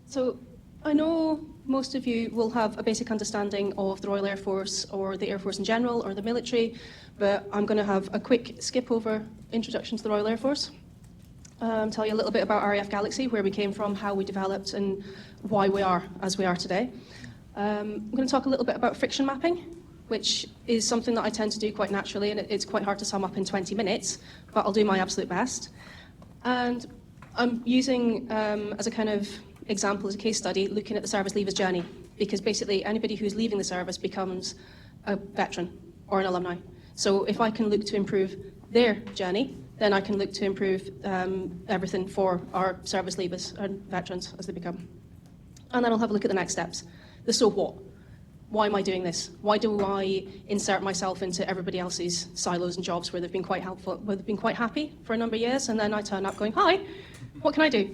So I know most of you will have a basic understanding of the Royal Air Force or the Air Force in general or the military, but I'm going to have a quick skip over introduction to the Royal Air Force. Tell you a little bit about RAF Galaxy, where we came from, how we developed and why we are as we are today. I'm going to talk a little bit about friction mapping, which is something that I tend to do quite naturally, and it's quite hard to sum up in 20 minutes, but I'll do my absolute best. And I'm using, as a kind of example, as a case study, looking at the service leavers journey, because basically anybody who's leaving the service becomes a veteran or an alumni. So if I can look to improve their journey, then I can look to improve everything for our service leavers and veterans as they become. And then I'll have a look at the next steps. The so what? Why am I doing this? Why do I insert myself into everybody else's silos and jobs where they've been quite helpful, where they've been quite happy for a number of years, and then I turn up going, hi, what can I do?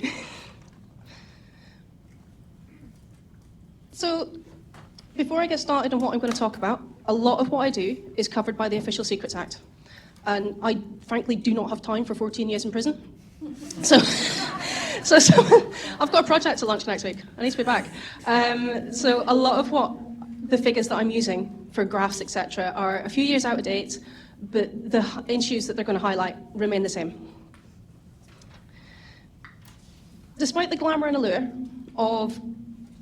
So before I get started on what I'm going to talk about, a lot of what I do is covered by the Official Secrets Act. And I frankly do not have time for 14 years in prison. So I've got a project to launch next week. I need to be back. So a lot of what the figures that I'm using for graphs, etc., are a few years out of date, but the issues that they're going to highlight remain the same. Despite the glamour and allure of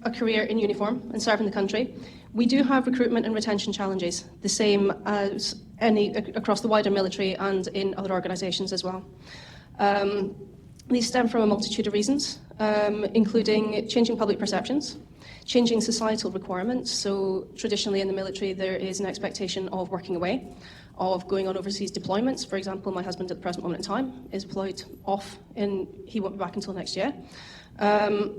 a career in uniform and serving the country, we do have recruitment and retention challenges, the same as any across the wider military and in other organisations as well. These stem from a multitude of reasons, including changing public perceptions, changing societal requirements. So traditionally in the military there is an expectation of working away, of going on overseas deployments. For example, my husband at the present moment in time is deployed off and he won't be back until next year. And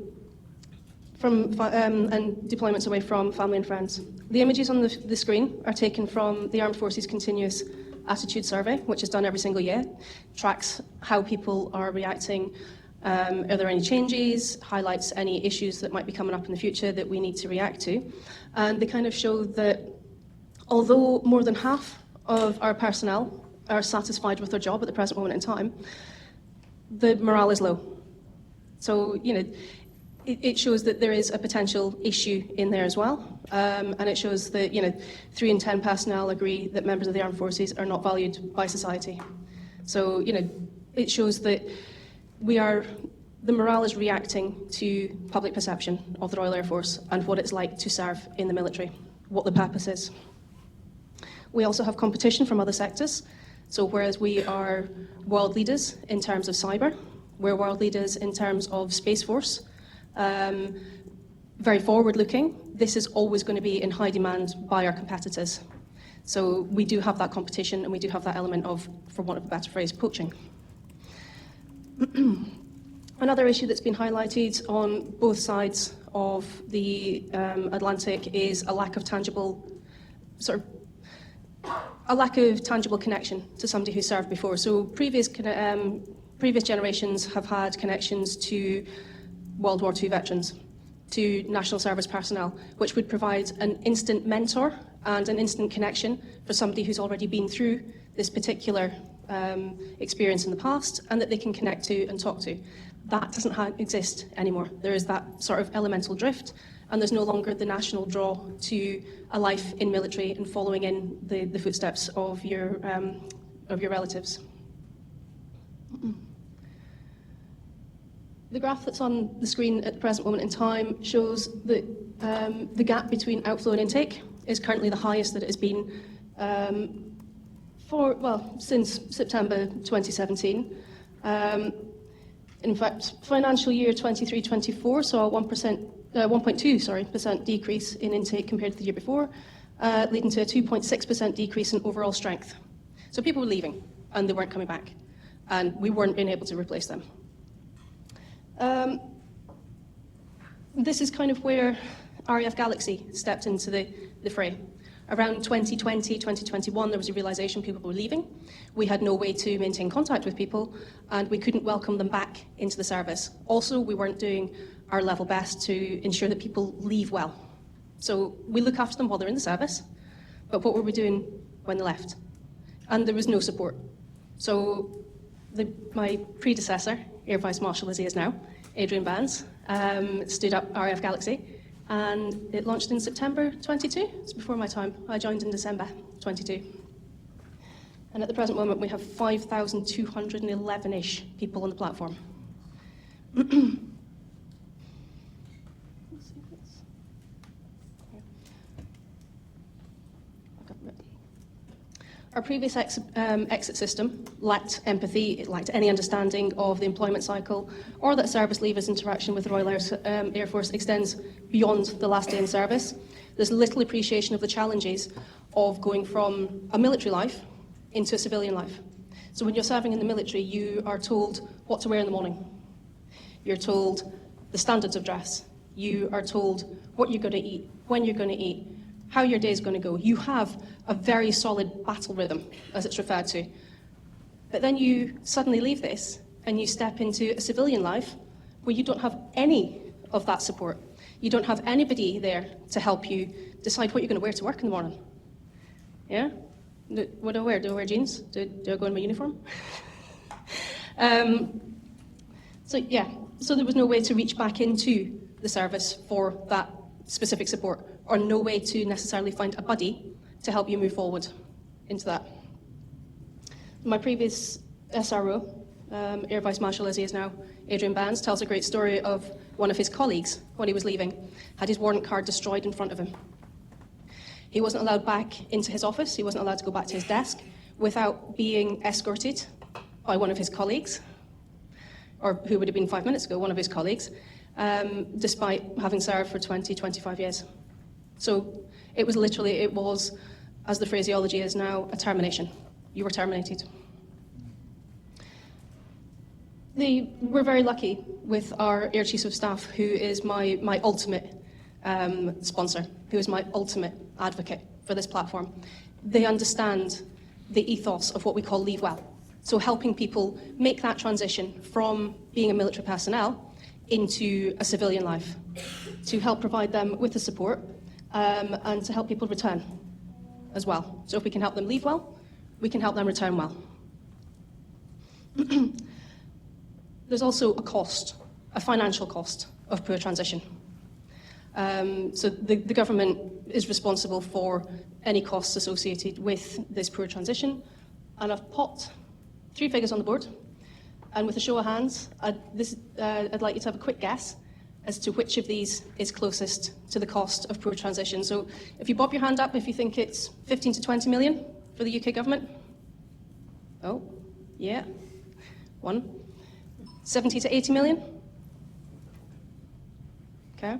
deployments away from family and friends. The images on the screen are taken from the Armed Forces Continuous Attitude Survey, which is done every single year, tracks how people are reacting, are there any changes, highlights any issues that might be coming up in the future that we need to react to. And they kind of show that although more than half of our personnel are satisfied with their job at the present moment in time, the morale is low. So, you know, it shows that there is a potential issue in there as well, and it shows that 3 in 10 personnel agree that members of the armed forces are not valued by society. So it shows that the morale is reacting to public perception of the Royal Air Force and what it's like to serve in the military, what the purpose is. We also have competition from other sectors. So whereas we are world leaders in terms of cyber, we're world leaders in terms of Space Force. Very forward-looking, this is always going to be in high demand by our competitors. So we do have that competition and we do have that element of, for want of a better phrase, poaching. Another issue that's been highlighted on both sides of the Atlantic is a lack of tangible connection to somebody who served before. So previous generations have had connections to World War II veterans, to national service personnel, which would provide an instant mentor and an instant connection for somebody who's already been through this particular experience in the past and that they can connect to and talk to. That doesn't exist anymore. There is that sort of elemental drift, and there's no longer the national draw to a life in military and following in the footsteps of your relatives. The graph that's on the screen at the present moment in time shows that the gap between outflow and intake is currently the highest that it has been since September 2017. In fact, financial year 23-24 saw a 1.2% decrease in intake compared to the year before, leading to a 2.6% decrease in overall strength. So people were leaving and they weren't coming back, and we weren't being able to replace them. This is kind of where RAF Galaxy stepped into the fray. Around 2020, 2021, there was a realisation people were leaving. We had no way to maintain contact with people, and we couldn't welcome them back into the service. Also, we weren't doing our level best to ensure that people leave well. So we look after them while they're in the service, but what were we doing when they left? And there was no support. So my predecessor Air Vice Marshal as he is now, Adrian Bands, stood up RAF Galaxy, and it launched in September 22. It's before my time. I joined in December 22. And at the present moment, we have 5,211-ish people on the platform. Our previous exit system lacked empathy, it lacked any understanding of the employment cycle, or that service leavers' interaction with the Royal Air Force extends beyond the last day in service. There's little appreciation of the challenges of going from a military life into a civilian life. So when you're serving in the military, you are told what to wear in the morning. You're told the standards of dress. You are told what you're going to eat, when you're going to eat, how your day is going to go. You have a very solid battle rhythm, as it's referred to. But then you suddenly leave this and you step into a civilian life where you don't have any of that support. You don't have anybody there to help you decide what you're going to wear to work in the morning. Yeah? What do I wear? Do I wear jeans? Do I go in my uniform? So there was no way to reach back into the service for that specific support, or no way to necessarily find a buddy to help you move forward into that. My previous SRO, Air Vice Marshal as he is now, Adrian Bands, tells a great story of one of his colleagues when he was leaving, had his warrant card destroyed in front of him. He wasn't allowed back into his office, he wasn't allowed to go back to his desk without being escorted by one of his colleagues, or who would have been 5 minutes ago, one of his colleagues, despite having served for 20, 25 years. So it was, as the phraseology is now, a termination. You were terminated. We're very lucky with our Air Chief of Staff, who is my ultimate sponsor, who is my ultimate advocate for this platform. They understand the ethos of what we call Leave Well. So helping people make that transition from being a military personnel into a civilian life, to help provide them with the support and to help people return as well. So if we can help them leave well, we can help them return well. There's also a cost, a financial cost of poor transition. So the government is responsible for any costs associated with this poor transition, and I've popped 3 figures on the board, and with a show of hands, I'd like you to have a quick guess as to which of these is closest to the cost of poor transition. So if you bob your hand up if you think it's 15 to 20 million for the UK government. Oh, yeah. 1. 70 to 80 million? Okay.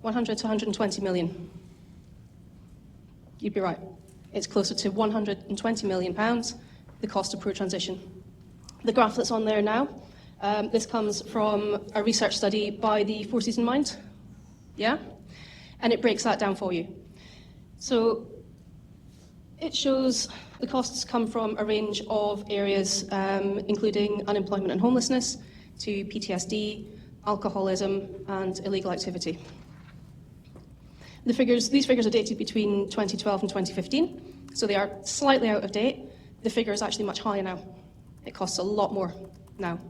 100 to 120 million. You'd be right. It's closer to 120 million pounds, the cost of poor transition. The graph that's on there now, this comes from a research study by the Forces in Mind, yeah? And it breaks that down for you. So it shows the costs come from a range of areas, including unemployment and homelessness, to PTSD, alcoholism, and illegal activity. These figures are dated between 2012 and 2015, so they are slightly out of date. The figure is actually much higher now. It costs a lot more now.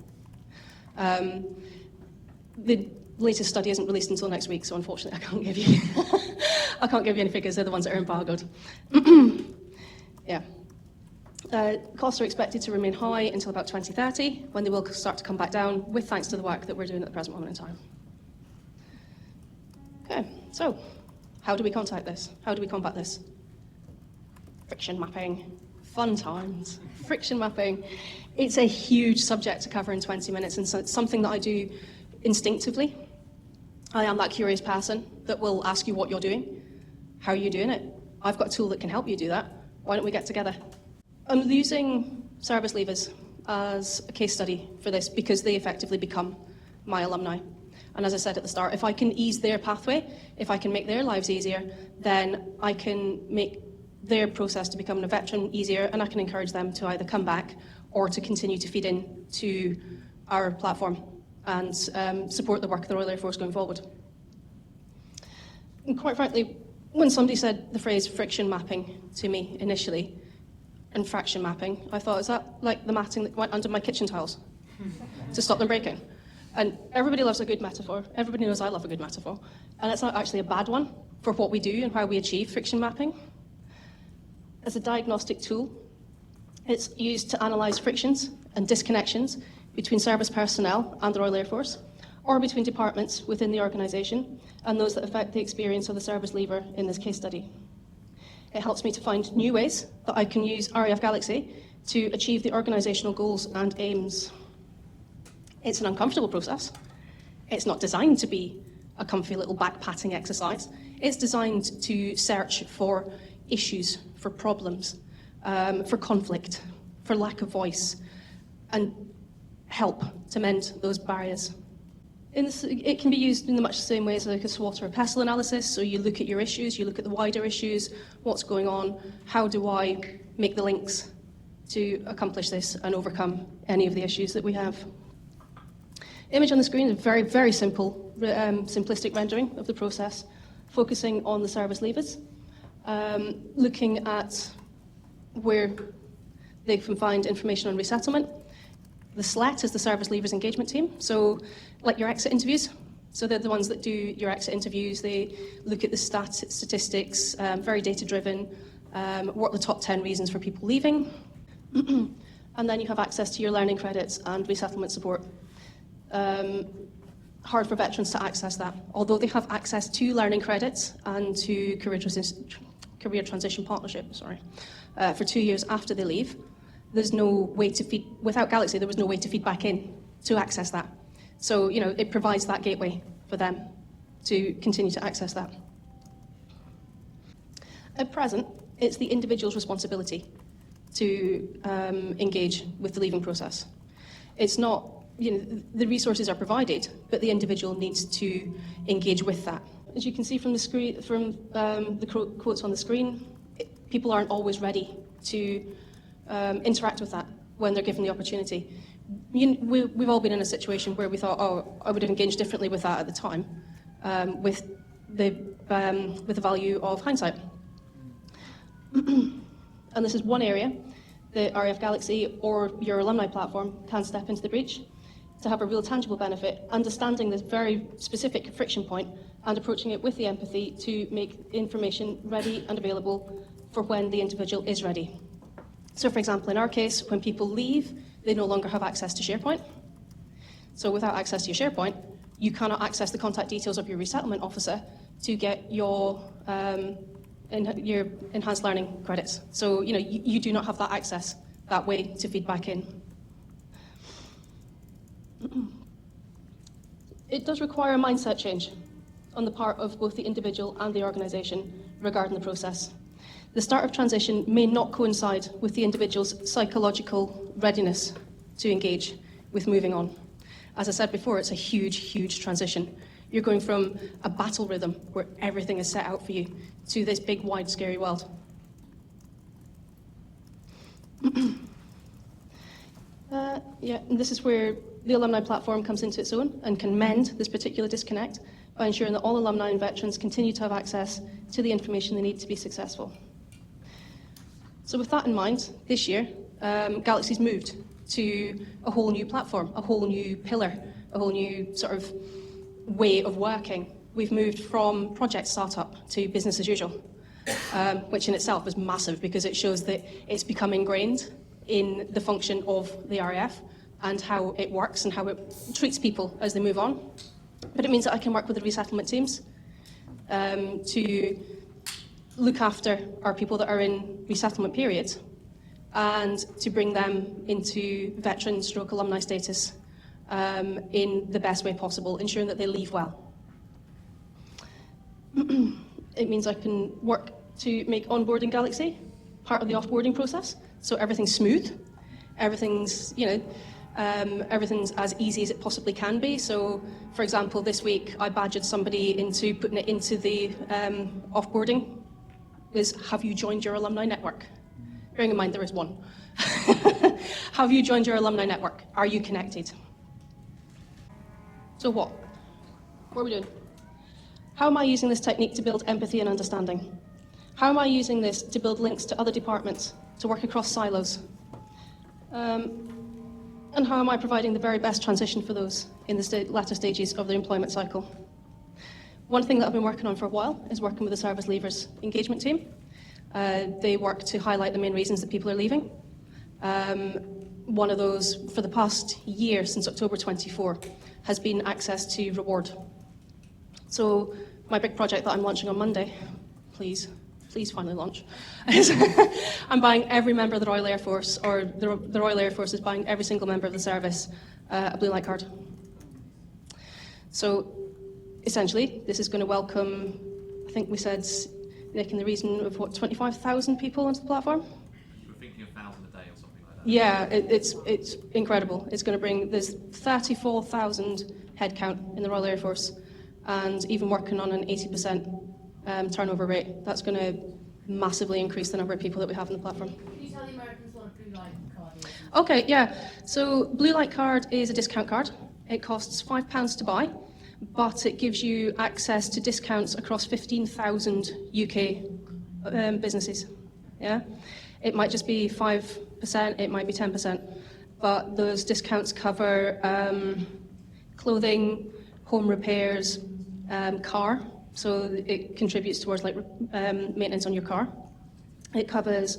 The latest study isn't released until next week, so unfortunately I can't give you any figures. They're the ones that are embargoed. Yeah. Costs are expected to remain high until about 2030, when they will start to come back down, with thanks to the work that we're doing at the present moment in time. Okay, so how do we combat this? How do we combat this? Friction mapping. Fun times. Friction mapping. It's a huge subject to cover in 20 minutes, and so it's something that I do instinctively. I am that curious person that will ask you what you're doing. How are you doing it? I've got a tool that can help you do that. Why don't we get together? I'm using service leavers as a case study for this because they effectively become my alumni. And as I said at the start, if I can ease their pathway, if I can make their lives easier, then I can make their process to becoming a veteran easier, and I can encourage them to either come back or to continue to feed in to our platform and support the work of the Royal Air Force going forward. And quite frankly, when somebody said the phrase friction mapping to me initially, and fraction mapping, I thought, is that like the matting that went under my kitchen tiles? to stop them breaking. And everybody loves a good metaphor. Everybody knows I love a good metaphor. And it's not actually a bad one for what we do and how we achieve friction mapping. As a diagnostic tool, it's used to analyse frictions and disconnections between service personnel and the Royal Air Force, or between departments within the organisation and those that affect the experience of the service leaver in this case study. It helps me to find new ways that I can use RAF Galaxy to achieve the organisational goals and aims. It's an uncomfortable process. It's not designed to be a comfy little back-patting exercise. It's designed to search for issues, for problems, for conflict, for lack of voice, and help to mend those barriers. It can be used in much the same way as like a SWOT or a PESTLE analysis. So you look at your issues, you look at the wider issues, what's going on, how do I make the links to accomplish this and overcome any of the issues that we have. Image on the screen is a very, very simple, simplistic rendering of the process, focusing on the service leavers, looking at where they can find information on resettlement. The SLET is the service leavers engagement team, so like your exit interviews. So they're the ones that do your exit interviews. They look at the statistics, very data-driven, what are the top 10 reasons for people leaving. And then you have access to your learning credits and resettlement support. Hard for veterans to access that. Although they have access to learning credits and to career transition partnership, for 2 years after they leave, there's no way to feed, without Galaxy, there was no way to feed back in to access that. So, you know, it provides that gateway for them to continue to access that. At present, it's the individual's responsibility to engage with the leaving process. It's not, you know, the resources are provided, but the individual needs to engage with that. As you can see from the screen, from the quotes on the screen, people aren't always ready to interact with that when they're given the opportunity. We've all been in a situation where we thought, oh, I would have engaged differently with that at the time, with the value of hindsight. And this is one area that RAF Galaxy or your alumni platform can step into the breach to have a real tangible benefit, understanding this very specific friction point and approaching it with the empathy to make information ready and available for when the individual is ready. So for example, in our case, when people leave, they no longer have access to SharePoint. So without access to your SharePoint, you cannot access the contact details of your resettlement officer to get your enhanced learning credits. So you know you do not have that access that way to feed back in. It does require a mindset change on the part of both the individual and the organisation regarding the process. The start of transition may not coincide with the individual's psychological readiness to engage with moving on. As I said before, it's a huge, huge transition. You're going from a battle rhythm where everything is set out for you to this big, wide, scary world. And this is where the alumni platform comes into its own and can mend this particular disconnect by ensuring that all alumni and veterans continue to have access to the information they need to be successful. So with that in mind, this year, Galaxy's moved to a whole new platform, a whole new pillar, a whole new sort of way of working. We've moved from project startup to business as usual, which in itself is massive because it shows that it's become ingrained in the function of the RAF and how it works and how it treats people as they move on. But it means that I can work with the resettlement teams to look after our people that are in resettlement periods and to bring them into veteran/alumni status in the best way possible, ensuring that they leave well. It means I can work to make onboarding Galaxy part of the offboarding process, so everything's smooth, everything's, everything's as easy as it possibly can be. So, for example, this week I badgered somebody into putting it into the offboarding. Is, have you joined your alumni network? Bearing in mind there is one. Have you joined your alumni network? Are you connected? So what? What are we doing? How am I using this technique to build empathy and understanding? How am I using this to build links to other departments, to work across silos? And how am I providing the very best transition for those in the latter stages of their employment cycle? One thing that I've been working on for a while is working with the service leavers engagement team. They work to highlight the main reasons that people are leaving. One of those, for the past year, since October 24, has been access to reward. So my big project that I'm launching on Monday, please finally launch, is I'm buying every member of the Royal Air Force, or the Royal Air Force is buying every single member of the service a blue light card. So essentially, this is going to welcome, I think we said, Nick, in the region of what, 25,000 people onto the platform? You were thinking 1,000 a day or something like that. Yeah, it's incredible. It's going to bring, there's 34,000 headcount in the Royal Air Force, and even working on an 80% turnover rate. That's going to massively increase the number of people that we have on the platform. Can you tell the Americans what a blue light card is? Okay, yeah. So blue light card is a discount card. It costs £5 to buy, but it gives you access to discounts across 15,000 UK businesses. Yeah, it might just be 5%, it might be 10%, but those discounts cover clothing, home repairs, car. So it contributes towards like maintenance on your car. It covers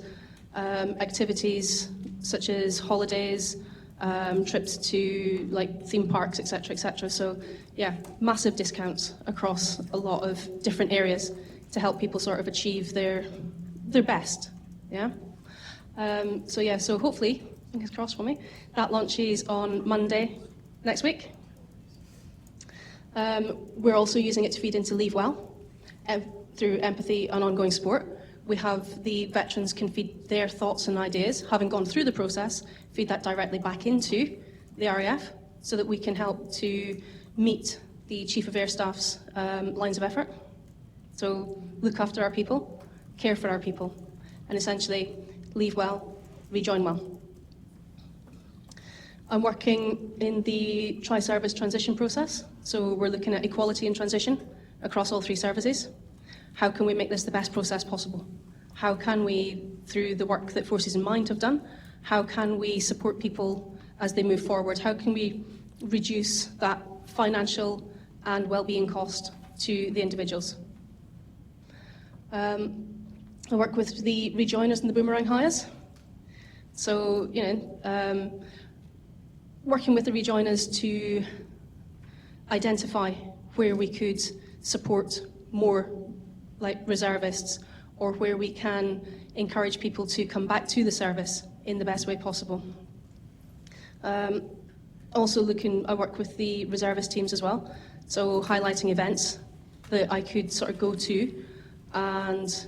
activities such as holidays, trips to like theme parks, etc., etc. So yeah, massive discounts across a lot of different areas to help people sort of achieve their best. Yeah. So hopefully, fingers crossed for me, that launches on Monday next week. We're also using it to feed into Leave Well through empathy and ongoing support. We have the veterans can feed their thoughts and ideas, having gone through the process, feed that directly back into the RAF so that we can help to meet the Chief of Air Staff's lines of effort. So look after our people, care for our people, and essentially leave well, rejoin well. I'm working in the tri-service transition process. So we're looking at equality and transition across all three services. How can we make this the best process possible? How can we, through the work that Forces in Mind have done, how can we support people as they move forward? How can we reduce that financial and well-being cost to the individuals? I work with the rejoiners and the boomerang hires. So, working with the rejoiners to identify where we could support more like reservists, or where we can encourage people to come back to the service in the best way possible. Also I work with the reservist teams as well, so highlighting events that I could sort of go to and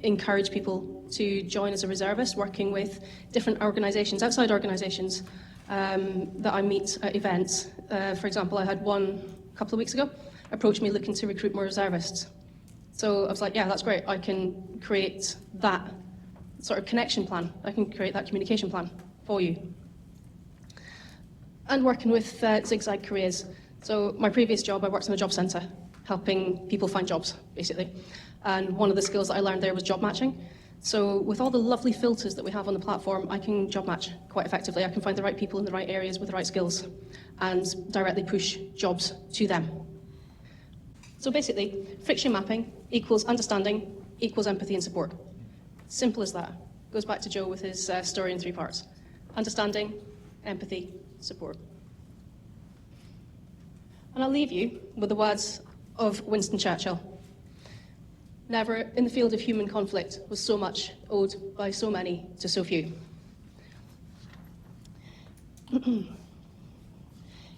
encourage people to join as a reservist, working with different organisations, outside organisations, that I meet at events. For example, I had one a couple of weeks ago approach me looking to recruit more reservists. So I was like, yeah, that's great. I can create that sort of connection plan. I can create that communication plan for you. And working with Zigzag Careers. So my previous job, I worked in a job centre, helping people find jobs, basically. And one of the skills that I learned there was job matching. So with all the lovely filters that we have on the platform, I can job match quite effectively. I can find the right people in the right areas with the right skills and directly push jobs to them. So basically, friction mapping equals understanding equals empathy and support. Simple as that. Goes back to Joe with his story in 3 parts. Understanding, empathy, support. And I'll leave you with the words of Winston Churchill. Never in the field of human conflict was so much owed by so many to so few.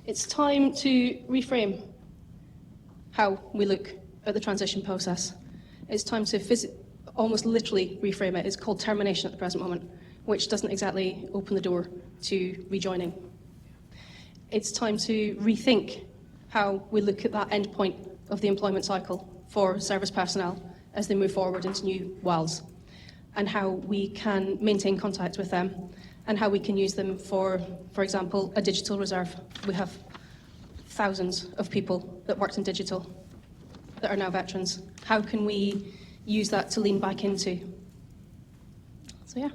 It's time to reframe how we look at the transition process. It's time to almost literally reframe it. It's called termination at the present moment, which doesn't exactly open the door to rejoining. It's time to rethink how we look at that end point of the employment cycle for service personnel as they move forward into new worlds, and how we can maintain contact with them, and how we can use them for example, a digital reserve. We have thousands of people that worked in digital that are now veterans. How can we use that to lean back into? So yeah.